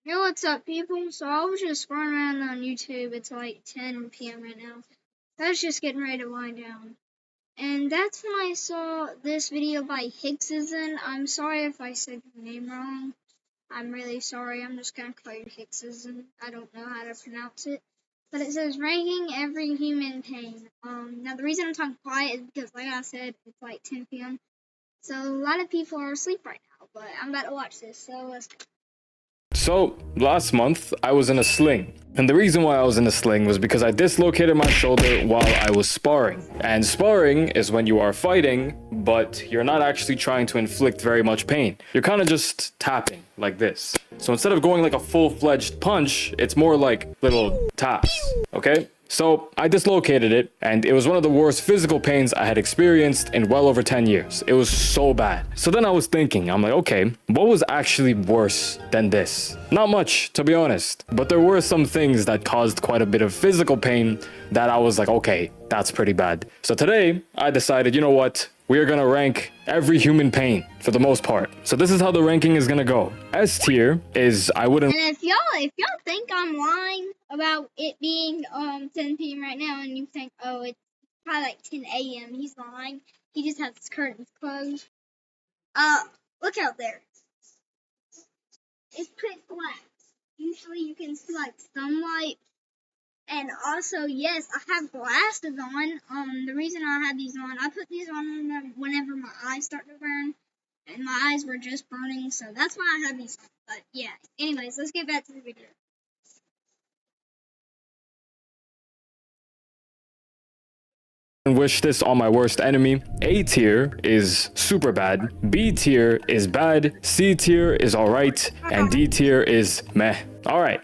Yo, what's up, people? So I was just scrolling around on YouTube. It's like 10 p.m. right now. I was just getting ready to wind down. And that's when I saw this video by Hicksism. I'm sorry if I said your name wrong. I'm really sorry. I'm just gonna call you Hicksism. I don't know how to pronounce it. But it says ranking every human pain. Now the reason I'm talking quiet is because, like I said, it's like 10 p.m. So a lot of people are asleep right now. But I'm about to watch this. So let's go. So, last month, I was in a sling. And the reason why I was in a sling was because I dislocated my shoulder while I was sparring. And sparring is when you are fighting, but you're not actually trying to inflict very much pain. You're kind of just tapping, like this. So instead of going like a full-fledged punch, it's more like little taps, okay? So I dislocated it, and it was one of the worst physical pains I had experienced in well over 10 years. It was so bad. So then I was thinking, I'm like, okay, what was actually worse than this? Not much, to be honest, but there were some things that caused quite a bit of physical pain that I was like, okay, that's pretty bad. So today I decided, you know what? We are gonna rank every human pain for the most part. So this is how the ranking is gonna go. S tier is I wouldn't. And if y'all think I'm lying about it being 10 p.m. right now, and you think, oh, it's probably like 10 a.m., he's lying. He just has his curtains closed. Look out there. It's pitch black. Usually you can see like sunlight. And also, yes, I have glasses on. The reason I have these on, I put these on whenever my eyes start to burn, and my eyes were just burning, so that's why I have these on. But yeah, anyways, let's get back to the video. Wish this on my worst enemy. A tier is super bad. B tier is bad. C tier is alright. And D tier is meh. Alright.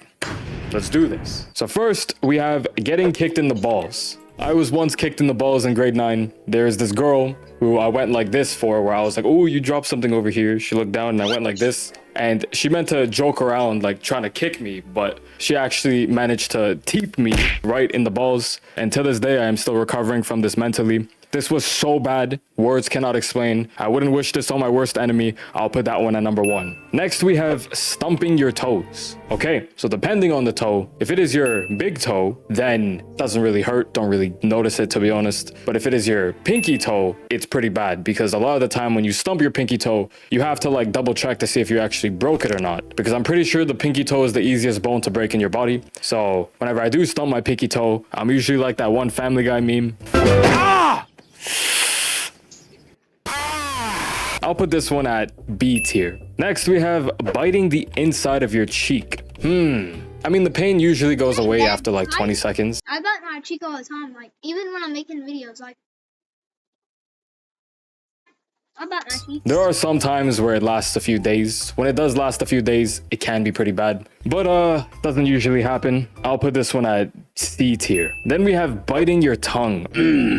Let's do this. So first, we have getting kicked in the balls. I was once kicked in the balls in grade 9. There's this girl who I went like this for, where I was like, oh, you dropped something over here. She looked down and I went like this. And she meant to joke around, like trying to kick me, but she actually managed to teep me right in the balls. And to this day, I am still recovering from this mentally. This was so bad, words cannot explain. I wouldn't wish this on my worst enemy. I'll put that one at number 1. Next, we have stumping your toes. Okay, so depending on the toe, if it is your big toe, then it doesn't really hurt, don't really notice it, to be honest. But if it is your pinky toe, it's pretty bad, because a lot of the time when you stump your pinky toe, you have to like double check to see if you actually broke it or not, because I'm pretty sure the pinky toe is the easiest bone to break in your body. So whenever I do stump my pinky toe, I'm usually like that one Family Guy meme. Ah! I'll put this one at B tier. Next, we have biting the inside of your cheek. I mean, the pain usually goes away after like 20 seconds. I bite my cheek all the time, like, even when I'm making videos, like, I bite my cheek. There are some times where it lasts a few days. When it does last a few days, it can be pretty bad. But doesn't usually happen. I'll put this one at C tier. Then we have biting your tongue.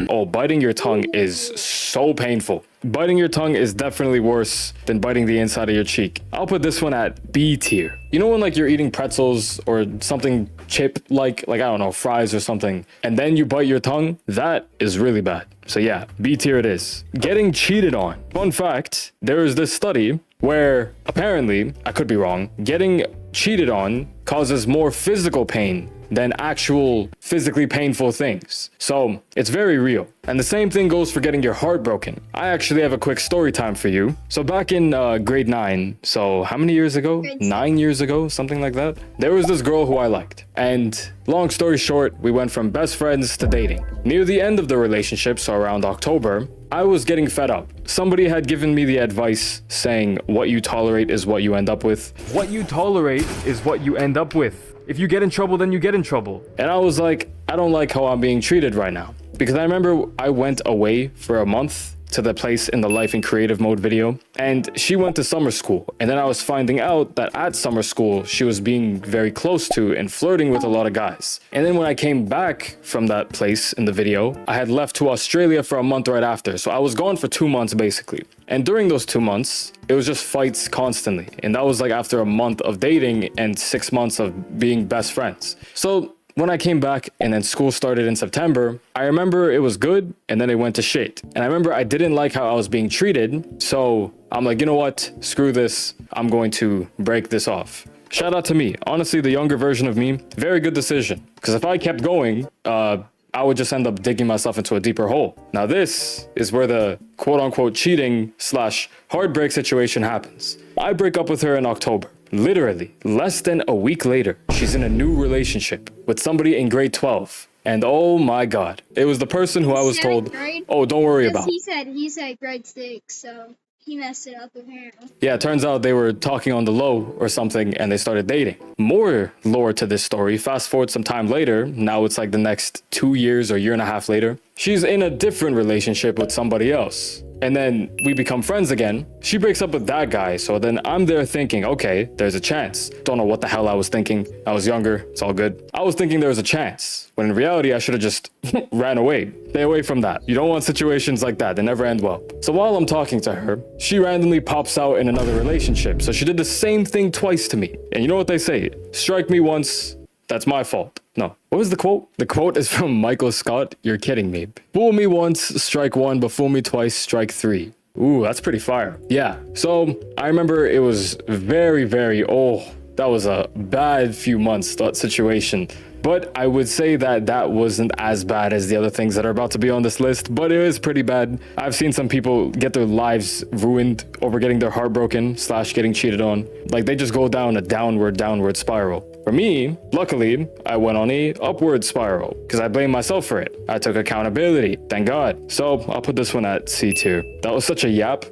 Oh, biting your tongue is so painful. Biting your tongue is definitely worse than biting the inside of your cheek. I'll put this one at B tier. You know when like you're eating pretzels or something chip like I don't know, fries or something, and then you bite your tongue? That is really bad. So yeah, B tier it is. Getting cheated on. Fun fact, there is this study where apparently, I could be wrong, getting cheated on causes more physical pain than actual physically painful things. So it's very real. And the same thing goes for getting your heart broken. I actually have a quick story time for you. So back in grade 9, so how many years ago? 9 years ago, something like that. There was this girl who I liked. And long story short, we went from best friends to dating. Near the end of the relationship, so around October, I was getting fed up. Somebody had given me the advice saying, what you tolerate is what you end up with. What you tolerate is what you end up with. If you get in trouble, then you get in trouble. And I was like, I don't like how I'm being treated right now. Because I remember I went away for a month to the place in the Life in Creative Mode video, and she went to summer school. And then I was finding out that at summer school, she was being very close to and flirting with a lot of guys. And then when I came back from that place in the video, I had left to Australia for a month right after. So I was gone for 2 months basically. And during those 2 months, it was just fights constantly. And that was like after a month of dating and 6 months of being best friends. So when I came back and then school started in September, I remember it was good and then it went to shit. And I remember I didn't like how I was being treated. So I'm like, you know what? Screw this. I'm going to break this off. Shout out to me. Honestly, the younger version of me, very good decision. Because if I kept going, I would just end up digging myself into a deeper hole. Now this is where the quote unquote cheating slash heartbreak situation happens. I break up with her in October. Literally, less than a week later, she's in a new relationship with somebody in grade 12. And oh my god, it was the person who I was told, oh, don't worry about. He said grade 6, so he messed it up apparently. Yeah, it turns out they were talking on the low or something and they started dating. More lore to this story. Fast forward some time later, now it's like the next 2 years or year and a half later. She's in a different relationship with somebody else. And then we become friends again. She breaks up with that guy. So then I'm there thinking, okay, there's a chance. Don't know what the hell I was thinking. I was younger. It's all good. I was thinking there was a chance. When in reality, I should have just ran away. Stay away from that. You don't want situations like that. They never end well. So while I'm talking to her, she randomly pops out in another relationship. So she did the same thing twice to me. And you know what they say? Strike me once, that's my fault. No. What was the quote? The quote is from Michael Scott. You're kidding me. Fool me once, strike one, but fool me twice, strike three. Ooh, that's pretty fire. Yeah. So I remember it was very, that was a bad few months, that situation. But I would say that that wasn't as bad as the other things that are about to be on this list, but it is pretty bad. I've seen some people get their lives ruined over getting their heart broken / getting cheated on. Like they just go down a downward spiral. For me, luckily, I went on a upward spiral because I blame myself for it. I took accountability, thank God. So I'll put this one at C tier. That was such a yap.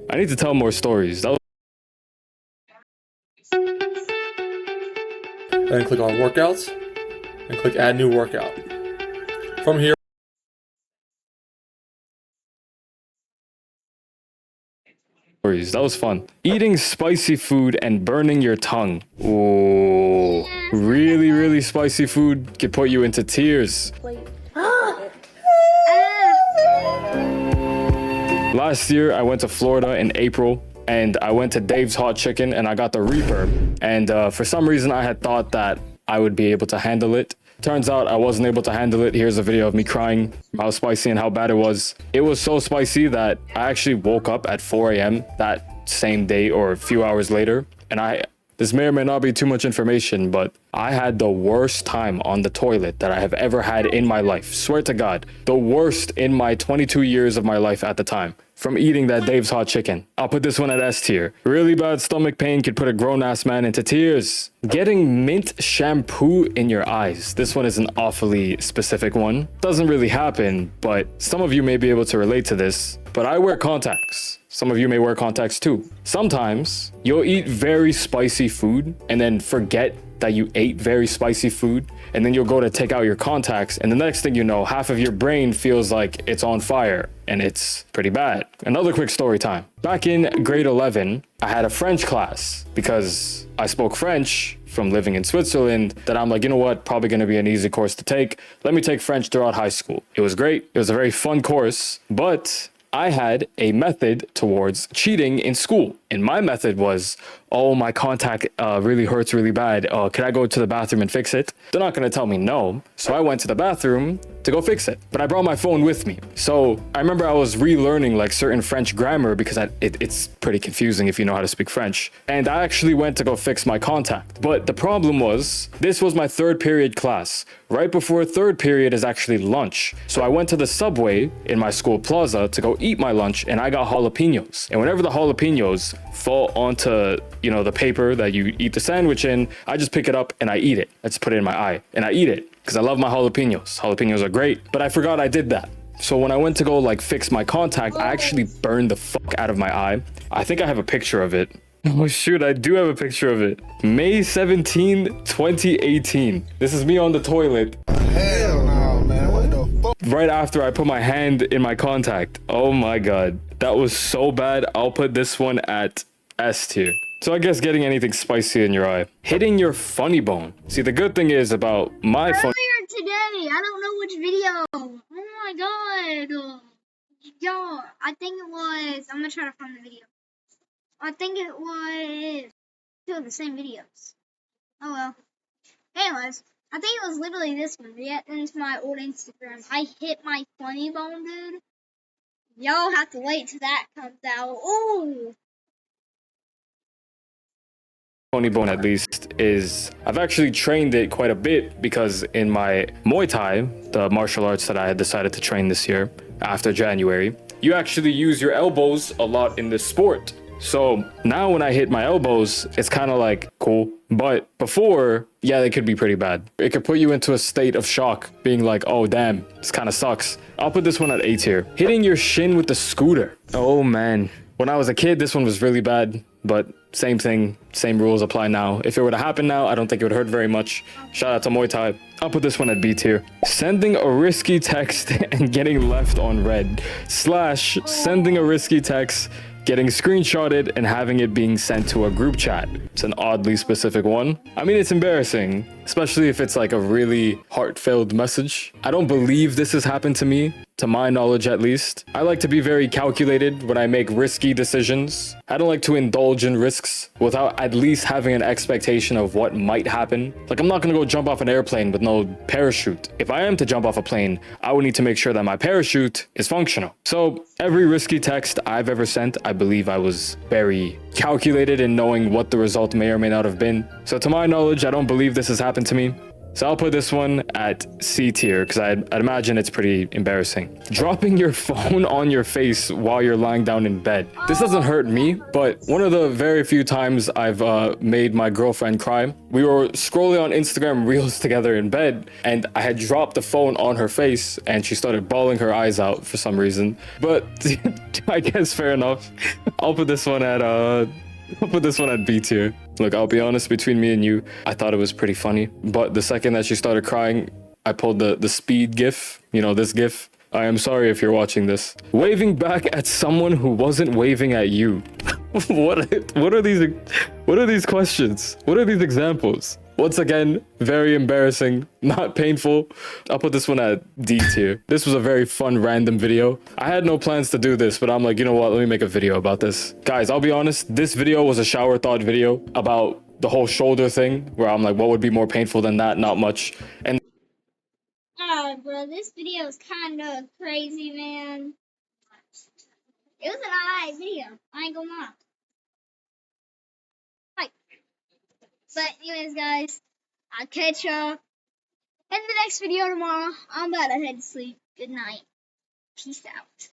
I need to tell more stories. Then click on workouts and click add new workout. From here, that was fun. Eating spicy food and burning your tongue. Ooh, really spicy food could put you into tears. Last year, I went to Florida in April and I went to Dave's Hot Chicken and I got the Reaper. And for some reason, I had thought that I would be able to handle it. Turns out I wasn't able to handle it. Here's a video of me crying how spicy and how bad it was. It was so spicy that I actually woke up at 4 a.m. that same day or a few hours later. And this may or may not be too much information, but I had the worst time on the toilet that I have ever had in my life. Swear to God, the worst in my 22 years of my life at the time. From eating that Dave's Hot Chicken. I'll put this one at S tier. Really bad stomach pain could put a grown-ass man into tears. Getting mint shampoo in your eyes. This one is an awfully specific one. Doesn't really happen, but some of you may be able to relate to this. But I wear contacts. Some of you may wear contacts too. Sometimes you'll eat very spicy food and then forget that you ate very spicy food, and then you'll go to take out your contacts, and the next thing you know, half of your brain feels like it's on fire, and it's pretty bad. Another quick story time. Back in grade 11, I had a French class because I spoke French from living in Switzerland that I'm like, you know what, probably going to be an easy course to take. Let me take French throughout high school. It was great. It was a very fun course, but I had a method towards cheating in school. And my method was, oh, my contact really hurts really bad. Can I go to the bathroom and fix it? They're not going to tell me no. So I went to the bathroom to go fix it. But I brought my phone with me. So I remember I was relearning like certain French grammar because it's pretty confusing if you know how to speak French. And I actually went to go fix my contact. But the problem was, this was my third period class. Right before third period is actually lunch. So I went to the Subway in my school plaza to go eat my lunch, and I got jalapenos. And whenever the jalapenos fall onto, you know, the paper that you eat the sandwich in, I just pick it up and I eat it. I just put it in my eye and I eat it because I love my jalapenos. Jalapenos are great, but I forgot I did that. So when I went to go like fix my contact, I actually burned the fuck out of my eye. I think I have a picture of it. Oh shoot, I do have a picture of it. May 17, 2018. This is me on the toilet. Hell no, man. What the fuck? Right after I put my hand in my contact. Oh my god. That was so bad. I'll put this one at S tier. So I guess getting anything spicy in your eye. Hitting your funny bone. See, the good thing is about my funny... Earlier today, I don't know which video. Oh my god. Yo, I think it was... I'm gonna try to find the video. I think it was two of the same videos. Oh well. Anyways, I think it was literally this one. React into my old Instagram. I hit my funny bone, dude. Y'all have to wait till that comes out. Ooh. funny bone at least is I've actually trained it quite a bit because in my Muay Thai, the martial arts that I had decided to train this year after January, you actually use your elbows a lot in this sport. So now when I hit my elbows, it's kind of like cool. But before, yeah, they could be pretty bad. It could put you into a state of shock, being like, oh, damn, this kind of sucks. I'll put this one at A tier. Hitting your shin with the scooter. Oh, man. When I was a kid, this one was really bad, but same thing, same rules apply now. If it were to happen now, I don't think it would hurt very much. Shout out to Muay Thai. I'll put this one at B tier. Sending a risky text and getting left on red. / sending a risky text, getting screenshotted and having it being sent to a group chat. It's an oddly specific one. I mean, it's embarrassing, especially if it's like a really heart-filled message. I don't believe this has happened to me, to my knowledge at least. I like to be very calculated when I make risky decisions. I don't like to indulge in risks without at least having an expectation of what might happen. Like, I'm not gonna go jump off an airplane with no parachute. If I am to jump off a plane, I would need to make sure that my parachute is functional. So every risky text I've ever sent, I believe I was very calculated in knowing what the result may or may not have been. So to my knowledge, I don't believe this has happened to me. So I'll put this one at C tier because I'd imagine it's pretty embarrassing. Dropping your phone on your face while you're lying down in bed. This doesn't hurt me, but one of the very few times I've made my girlfriend cry, we were scrolling on Instagram Reels together in bed, and I had dropped the phone on her face, and she started bawling her eyes out for some reason. But I guess fair enough. I'll put this one at B tier. Look, I'll be honest, between me and you, I thought it was pretty funny. But the second that she started crying, I pulled the speed gif. You know, this gif. I am sorry if you're watching this. Waving back at someone who wasn't waving at you. What are these questions? What are these examples? Once again, very embarrassing, not painful. I'll put this one at D tier. This was a very fun random video. I had no plans to do this, but I'm like, you know what? Let me make a video about this. Guys, I'll be honest. This video was a shower thought video about the whole shoulder thing, where I'm like, what would be more painful than that? Not much. And Bro, this video is kind of crazy, man. It was an alright video. I ain't gonna lie. Like, but anyways, guys, I'll catch y'all in the next video tomorrow. I'm about to head to sleep. Good night. Peace out.